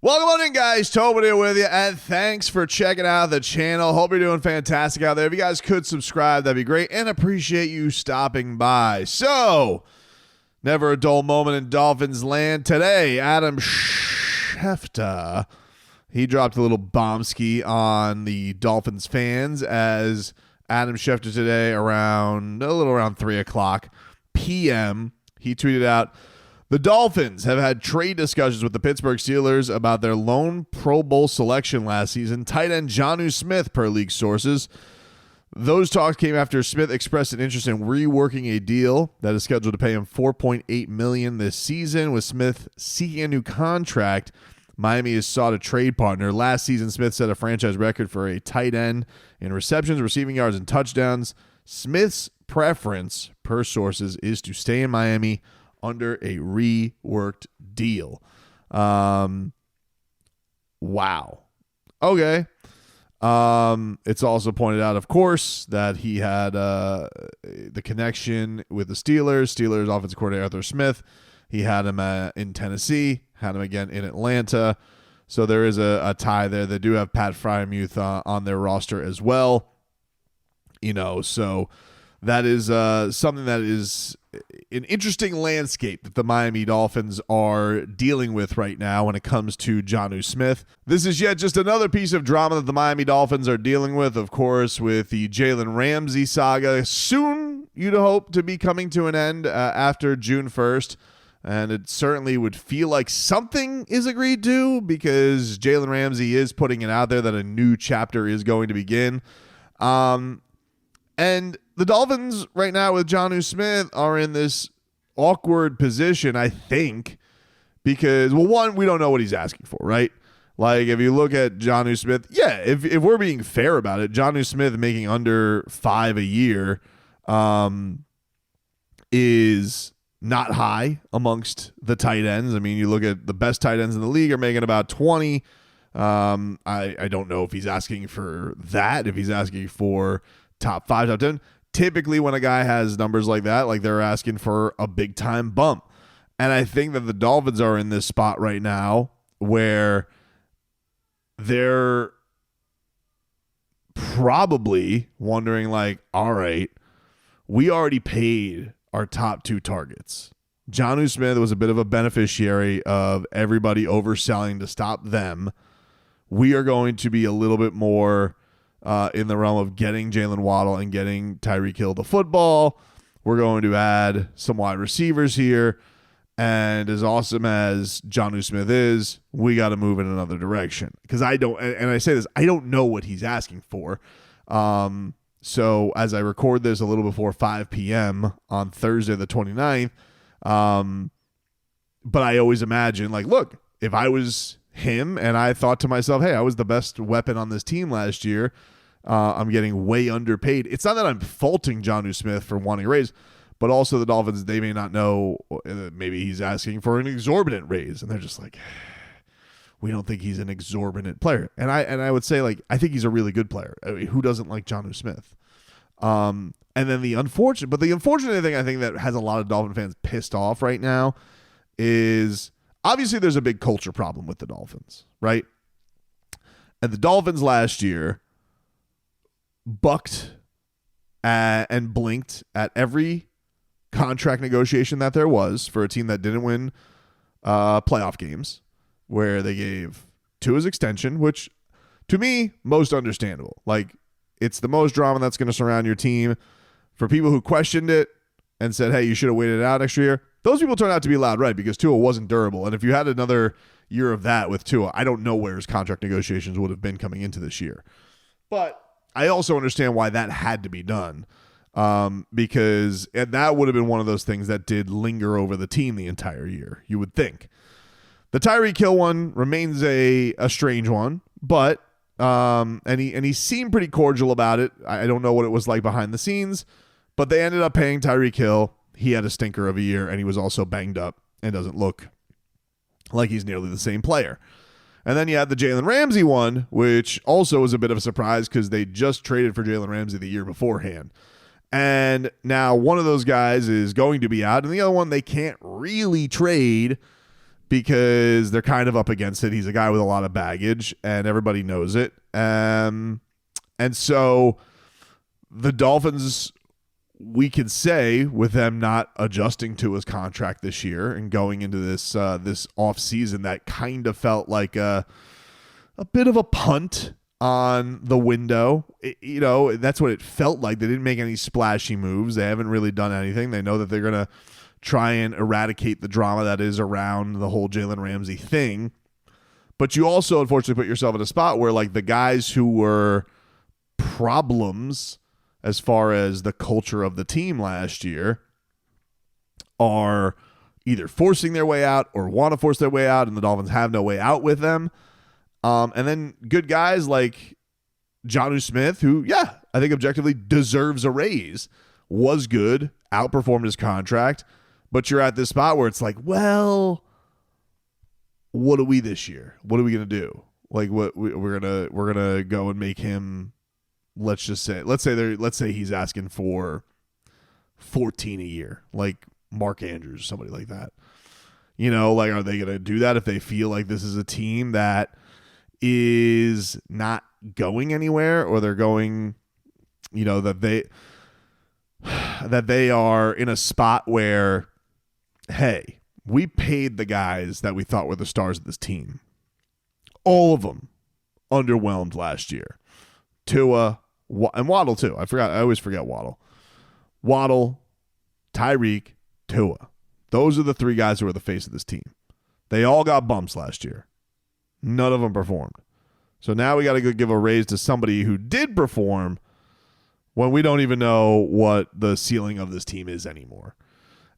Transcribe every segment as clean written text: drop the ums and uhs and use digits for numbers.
Welcome on in, guys. Tobin here with you, and thanks for checking out the channel. Hope you're doing fantastic out there. If you guys could subscribe, that'd be great, and appreciate you stopping by. So, never a dull moment in Dolphins land. Today, Adam Schefter, he dropped a little bombski on the Dolphins fans as Adam Schefter today a little around 3 o'clock p.m., he tweeted out, "The Dolphins have had trade discussions with the Pittsburgh Steelers about their lone Pro Bowl selection last season, tight end Jonnu Smith, per league sources. Those talks came after Smith expressed an interest in reworking a deal that is scheduled to pay him $4.8 million this season. With Smith seeking a new contract, Miami has sought a trade partner. Last season, Smith set a franchise record for a tight end in receptions, receiving yards, and touchdowns. Smith's preference, per sources, is to stay in Miami under a reworked deal." Wow. Okay. It's also pointed out, of course, that he had the connection with the Steelers. Steelers offensive coordinator Arthur Smith. He had him in Tennessee, had him again in Atlanta. So there is a tie there. They do have Pat Frymuth on their roster as well. So that is something that is an interesting landscape that the Miami Dolphins are dealing with right now when it comes to Jonnu Smith. This is yet just another piece of drama that the Miami Dolphins are dealing with, of course, with the Jalen Ramsey saga. Soon, you'd hope to be coming to an end after June 1st. And it certainly would feel like something is agreed to, because Jalen Ramsey is putting it out there that a new chapter is going to begin. And the Dolphins right now with Jonnu Smith are in this awkward position, I think, because, well, one, we don't know what he's asking for, right? Like, if you look at Jonnu Smith, yeah, if we're being fair about it, Jonnu Smith making under $5 a year is not high amongst the tight ends. I mean, you look at the best tight ends in the league are making about 20. I don't know if he's asking for that, if he's asking for top 5, top 10. Typically, when a guy has numbers like that, like, they're asking for a big time bump. And I think that the Dolphins are in this spot right now where they're probably wondering, like, all right, we already paid our top 2 targets. Jonnu Smith was a bit of a beneficiary of everybody overselling to stop them. We are going to be a little bit more in the realm of getting Jalen Waddle and getting Tyreek Hill the football. We're going to add some wide receivers here. And as awesome as Jonnu Smith is, we got to move in another direction. Because I say this, I don't know what he's asking for. So as I record this a little before 5 p.m. on Thursday the 29th, but I always imagine, like, look, if I was him and I thought to myself, hey, I was the best weapon on this team last year, I'm getting way underpaid. It's not that I'm faulting Jonnu Smith for wanting a raise, but also the Dolphins, they may not know, maybe he's asking for an exorbitant raise, and they're just like, we don't think he's an exorbitant player. And I would say, like, I think he's a really good player. I mean, who doesn't like Jonnu Smith? And then the unfortunate thing I think that has a lot of Dolphin fans pissed off right now is, obviously there's a big culture problem with the Dolphins, right? And the Dolphins last year bucked and blinked at every contract negotiation that there was for a team that didn't win playoff games, where they gave Tua's extension, which to me, most understandable. Like, it's the most drama that's going to surround your team. For people who questioned it and said, hey, you should have waited it out next year, those people turned out to be loud, right? Because Tua wasn't durable. And if you had another year of that with Tua, I don't know where his contract negotiations would have been coming into this year. But I also understand why that had to be done, because that would have been one of those things that did linger over the team the entire year, you would think. The Tyreek Hill one remains a strange one, but and he seemed pretty cordial about it. I don't know what it was like behind the scenes, but they ended up paying Tyreek Hill. He had a stinker of a year, and he was also banged up and doesn't look like he's nearly the same player. And then you had the Jalen Ramsey one, which also was a bit of a surprise because they just traded for Jalen Ramsey the year beforehand. And now one of those guys is going to be out, and the other one they can't really trade because they're kind of up against it. He's a guy with a lot of baggage, and everybody knows it. And so the Dolphins, we could say, with them not adjusting to his contract this year and going into this off season, that kind of felt like a bit of a punt on the window. That's what it felt like. They didn't make any splashy moves. They haven't really done anything. They know that they're going to try and eradicate the drama that is around the whole Jalen Ramsey thing. But you also, unfortunately, put yourself in a spot where, like, the guys who were problems as far as the culture of the team last year are either forcing their way out or want to force their way out, and the Dolphins have no way out with them. And then good guys like Jonnu Smith, who, I think objectively deserves a raise, was good, outperformed his contract. But you're at this spot where it's like, well, what are we this year? What are we gonna do? Like, what we're gonna go and make him? Let's say he's asking for 14 a year, like Mark Andrews or somebody like that. Like, are they gonna do that if they feel like this is a team that is not going anywhere, or they're going, that they are in a spot where, hey, we paid the guys that we thought were the stars of this team. All of them underwhelmed last year. Tua and Waddle too. I always forget Waddle. Waddle, Tyreek, Tua. Those are the three guys who are the face of this team. They all got bumps last year. None of them performed. So now we got to go give a raise to somebody who did perform when we don't even know what the ceiling of this team is anymore.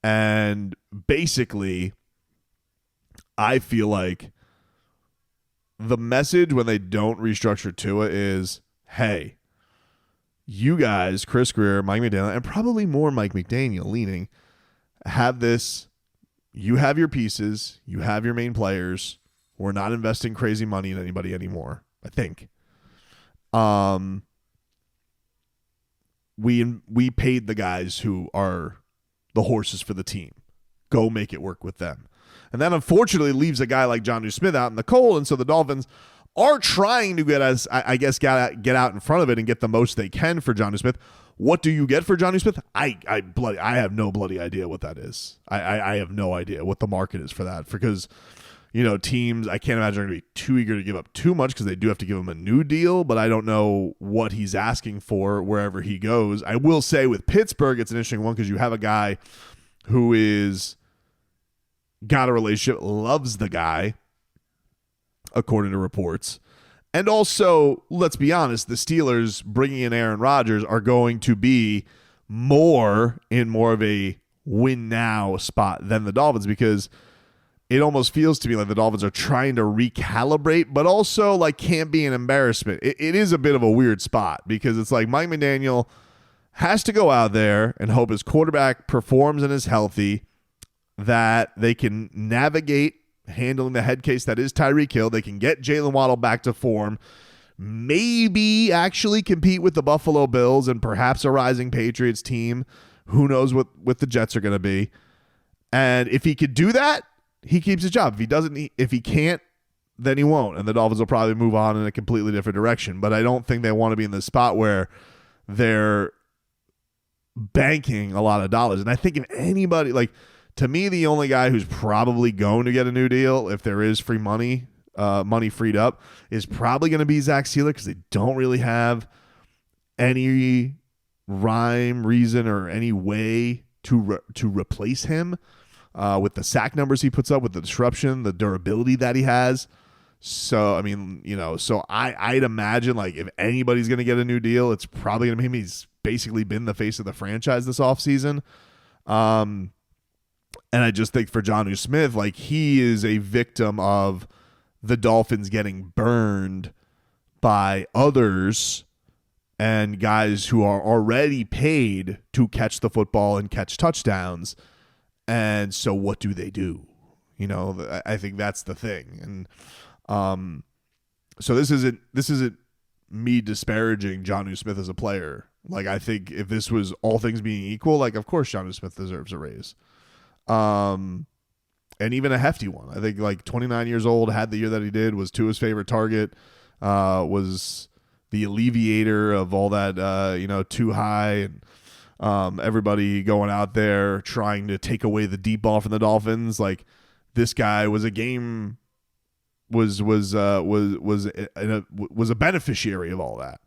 And basically, I feel like the message when they don't restructure Tua is, hey, you guys, Chris Greer, Mike McDaniel, and probably more Mike McDaniel leaning, have this. You have your pieces. You have your main players. We're not investing crazy money in anybody anymore, I think. We paid the guys who are the horses for the team. Go make it work with them. And that unfortunately leaves a guy like Jonnu Smith out in the cold, and so the Dolphins are trying to get out in front of it and get the most they can for Jonnu Smith. What do you get for Jonnu Smith? I have no bloody idea what that is. I have no idea what the market is for that, because teams, I can't imagine, are going to be too eager to give up too much, because they do have to give him a new deal, but I don't know what he's asking for wherever he goes. I will say with Pittsburgh, it's an interesting one, because you have a guy who is got a relationship, loves the guy, according to reports. And also, let's be honest, the Steelers bringing in Aaron Rodgers are going to be more of a win now spot than the Dolphins, because it almost feels to me like the Dolphins are trying to recalibrate, but also like can't be an embarrassment. It is a bit of a weird spot, because it's like Mike McDaniel has to go out there and hope his quarterback performs and is healthy, that they can navigate handling the head case that is Tyreek Hill. They can get Jalen Waddle back to form, maybe actually compete with the Buffalo Bills and perhaps a rising Patriots team. Who knows what the Jets are going to be. And if he could do that, he keeps his job. If he can't, then he won't. And the Dolphins will probably move on in a completely different direction. But I don't think they want to be in the spot where they're banking a lot of dollars. And I think if anybody, like, to me, the only guy who's probably going to get a new deal, if there is free money freed up, is probably going to be Zach Sealer, because they don't really have any rhyme, reason, or any way to replace him with the sack numbers he puts up, with the disruption, the durability that he has. So, I mean, I'd imagine, like, if anybody's going to get a new deal, it's probably going to be him. He's basically been the face of the franchise this offseason. And I just think for Jonnu Smith, like, he is a victim of the Dolphins getting burned by others and guys who are already paid to catch the football and catch touchdowns. And so what do they do? I think that's the thing. And so this isn't me disparaging Jonnu Smith as a player. Like, I think if this was all things being equal, like, of course Jonnu Smith deserves a raise. and even a hefty one. I think like 29 years old, had the year that he did, was Tua's favorite target, was the alleviator of all that, too high and everybody going out there trying to take away the deep ball from the Dolphins. Like, this guy was a beneficiary of all that.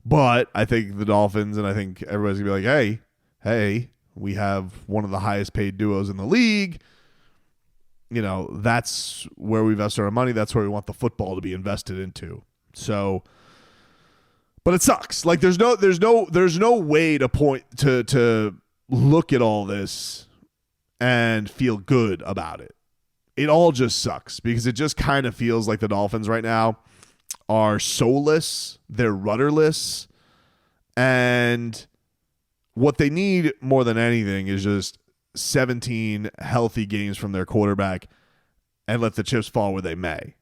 But I think the Dolphins, and I think everybody's gonna be like, hey, we have one of the highest paid duos in the league. That's where we invest our money. That's where we want the football to be invested into. So, but it sucks. Like, there's no way to point to look at all this and feel good about it. It all just sucks because it just kind of feels like the Dolphins right now are soulless, they're rudderless, and what they need more than anything is just 17 healthy games from their quarterback and let the chips fall where they may.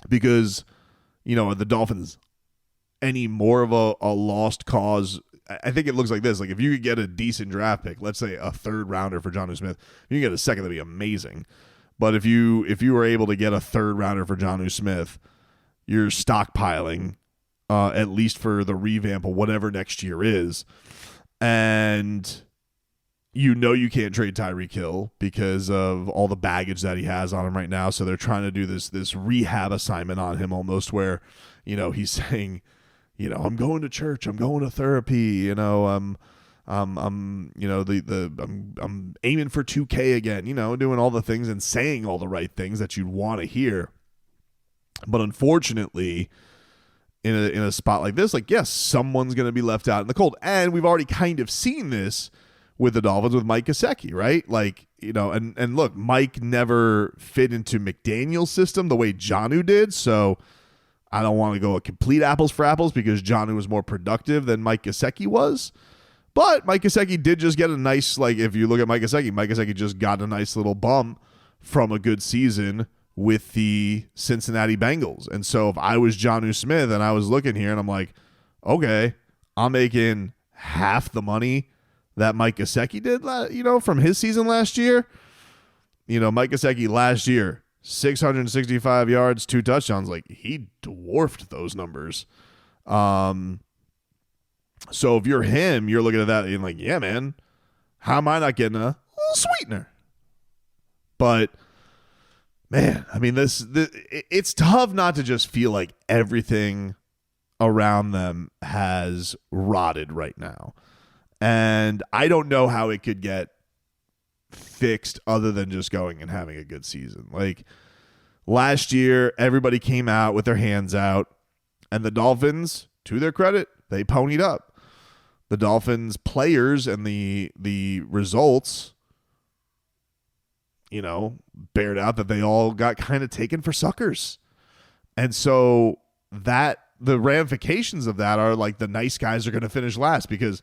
Because, are the Dolphins any more of a lost cause? I think it looks like this. Like, if you could get a decent draft pick, let's say a third rounder for Jonnu Smith, if you can get a second, that'd be amazing. But if you were able to get a third rounder for Jonnu Smith, you're stockpiling at least for the revamp of whatever next year is. And you can't trade Tyreek Hill because of all the baggage that he has on him right now. So they're trying to do this rehab assignment on him almost where, he's saying, I'm going to church, I'm going to therapy, I'm aiming for 2K again, doing all the things and saying all the right things that you'd want to hear. But unfortunately, in a spot like this, like, yes, someone's going to be left out in the cold. And we've already kind of seen this with the Dolphins with Mike Gesicki, right? Like, and look, Mike never fit into McDaniel's system the way Jonnu did. So I don't want to go a complete apples for apples because Jonnu was more productive than Mike Gesicki was. But Mike Gesicki did just get a nice, like, if you look at Mike Gesicki just got a nice little bump from a good season with the Cincinnati Bengals. And so if I was Jonnu Smith and I was looking here and I'm like, okay, I'm making half the money that Mike Gesicki did, from his season last year. Mike Gesicki last year, 665 yards, 2 touchdowns. Like, he dwarfed those numbers. So if you're him, you're looking at that and like, yeah, man, how am I not getting a little sweetener? But man, I mean, it's tough not to just feel like everything around them has rotted right now. And I don't know how it could get fixed other than just going and having a good season. Like, last year, everybody came out with their hands out, and the Dolphins, to their credit, they ponied up. The Dolphins players and the results, bared out that they all got kind of taken for suckers. And so the ramifications of that are like the nice guys are going to finish last because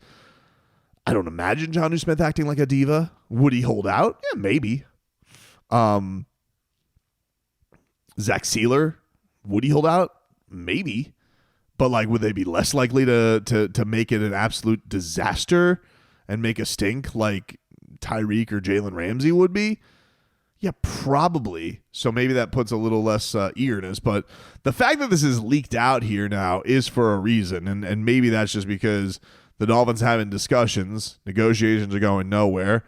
I don't imagine Jonnu Smith acting like a diva. Would he hold out? Yeah, maybe. Zach Sealer, would he hold out? Maybe. But like, would they be less likely to make it an absolute disaster and make a stink like Tyreek or Jalen Ramsey would be? Yeah, probably. So maybe that puts a little less eagerness. But the fact that this is leaked out here now is for a reason. And maybe that's just because the Dolphins having discussions, negotiations are going nowhere.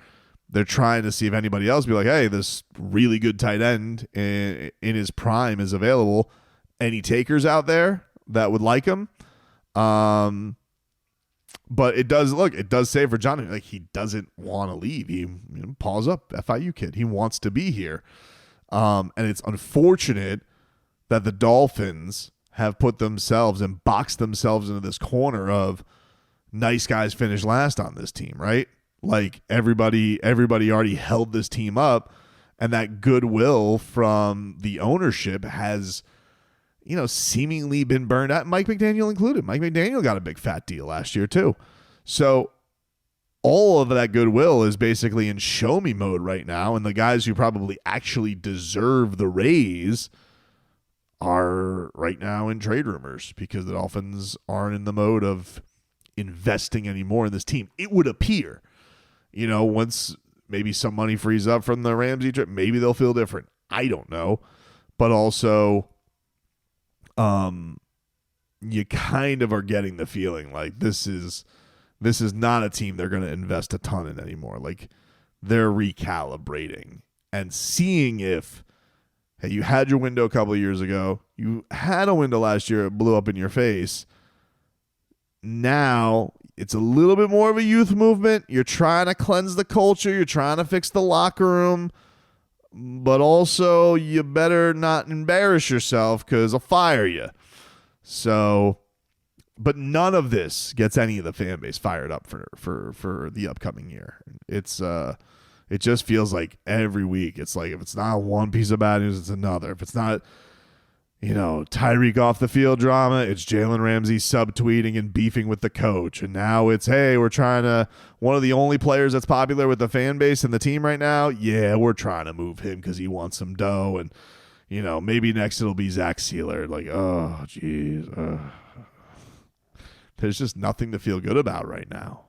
They're trying to see if anybody else be like, hey, this really good tight end in his prime is available. Any takers out there that would like him? But it does say for Johnny, like, he doesn't want to leave. He paws up, FIU kid. He wants to be here. And it's unfortunate that the Dolphins have put themselves and boxed themselves into this corner of nice guys finish last on this team, right? Like, everybody already held this team up, and that goodwill from the ownership has, seemingly been burned out, Mike McDaniel included. Mike McDaniel got a big fat deal last year too. So all of that goodwill is basically in show me mode right now, and the guys who probably actually deserve the raise are right now in trade rumors because the Dolphins aren't in the mode of investing anymore in this team. It would appear, once maybe some money frees up from the Ramsey trip. Maybe they'll feel different. I don't know. But also, you kind of are getting the feeling like this is not a team they're going to invest a ton in anymore. Like, they're recalibrating and seeing if, hey, you had your window a couple of years ago. You had a window last year. It blew up in your face. Now it's a little bit more of a youth movement. You're trying to cleanse the culture. You're trying to fix the locker room. But also, you better not embarrass yourself because I'll fire you. So, but none of this gets any of the fan base fired up for the upcoming year. It just feels like every week it's like if it's not one piece of bad news, it's another. If it's not, Tyreek off the field drama, it's Jalen Ramsey subtweeting and beefing with the coach. And now it's, hey, we're trying to, one of the only players that's popular with the fan base and the team right now, yeah, we're trying to move him because he wants some dough. And, maybe next it'll be Zach Sealer. Like, oh, geez. There's just nothing to feel good about right now.